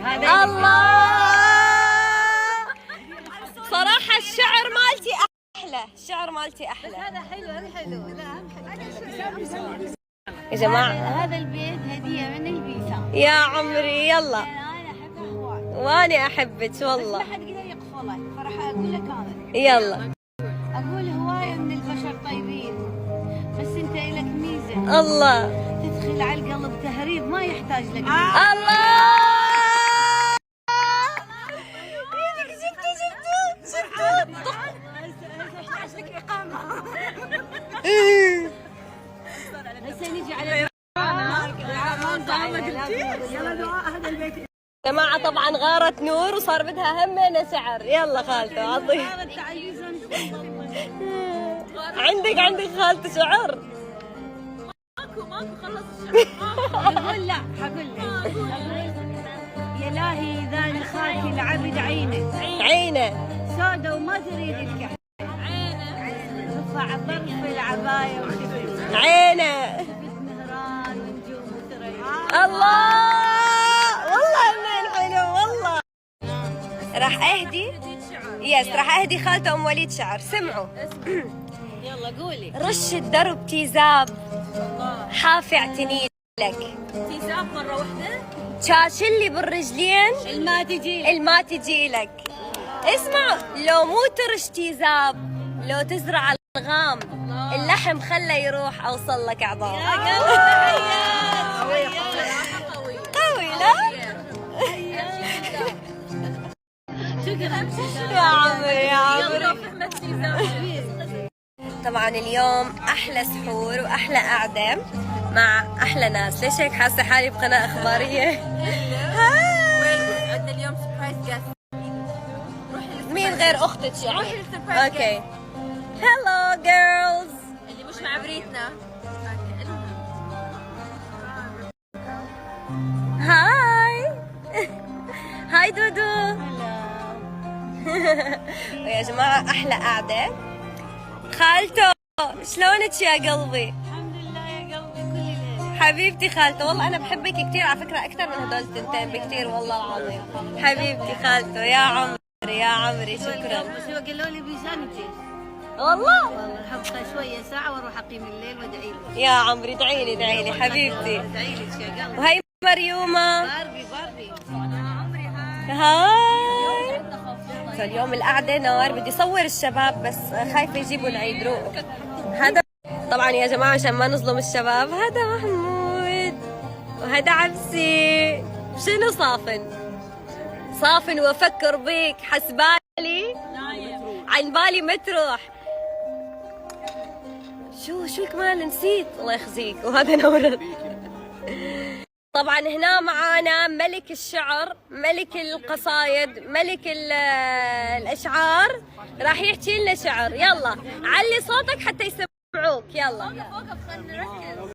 الله. صراحة الشعر مالتي أحلى، الشعر مالتي أحلى. هذا حلو، هذا حلو. لا يا جماعة هذا البيت هدية من البيسان. يا عمري يلا. أنا أحبه هواي. وأنا أحبك والله. ما حد يقدر يقفله، فراح أقول لك هذا. يلا. أقول هواية من البشر طيبين، بس أنت إلك ميزة. الله. تدخل على القلب تهريب ما يحتاج لك. الله. هسه نجي على جماعة طبعا غارت نور وصار بدها همنا شعر. يلا خالته عطي. عندك خالته شعر؟ ماكو خلص الشعر. يقول لا حقول لك. يا لاهي ذا خالتي العبد عينه سودة وما تريد الكحل. رفع طرف العباية وشفت عينه. مهران ونجوم وثريا. الله والله من حلو والله. راح اهدي راح اهدي خالته ام وليد شعر. سمعوا. يلا قولي. رش الدرب تيزاب حافي اعتني لك. تيزاب مرة واحدة. شاشلي بالرجلين الما تجي لك. اسمع لو مو ترش تيزاب، لو تزرع الغام اللحم خله يروح اوصل لك عظام. يا قلبي قوي لا؟ يا عمري طبعا اليوم احلى سحور واحلى قعده مع احلى ناس. ليش هيك حاسه حالي بقناه اخباريه؟ عندنا اليوم سربرايز جاست. مين غير اختك يعني؟ اوكي. هلو جيرلز اللي مش مع بريتنا. هاي دودو. ويا جماعة أحلى قعدة. خالته شلونك يا قلبي؟ الحمد لله يا قلبي كل ليلة. حبيبتي خالته والله أنا بحبك كثير على فكرة، أكثر من هدول التنتين بكثير والله العظيم. حبيبتي خالته يا عمري شكرا. بس هو قالوا لي بيسانتي. والله حبقى شوية ساعة واروح أقيم الليل وادعي لك. يا عمري ادعي لي حبيبتي. ادعي لك يا قلبي. وهي مريومة. باربي. هاي. اليوم القعدة نار. بدي صور الشباب بس خايفة يجيبوا العيد. روق. هذا طبعا يا جماعة عشان ما نظلم الشباب، هذا محمود وهذا عبسي. شنو صافن وافكر بيك حسبالي عن بالي ما تروح. شو كمان نسيت الله يخزيك. وهذا نورد. طبعا هنا معانا ملك الشعر، ملك القصايد، ملك الاشعار. راح يحكي لنا شعر. يلا علي صوتك حتى يسمعوك. يلا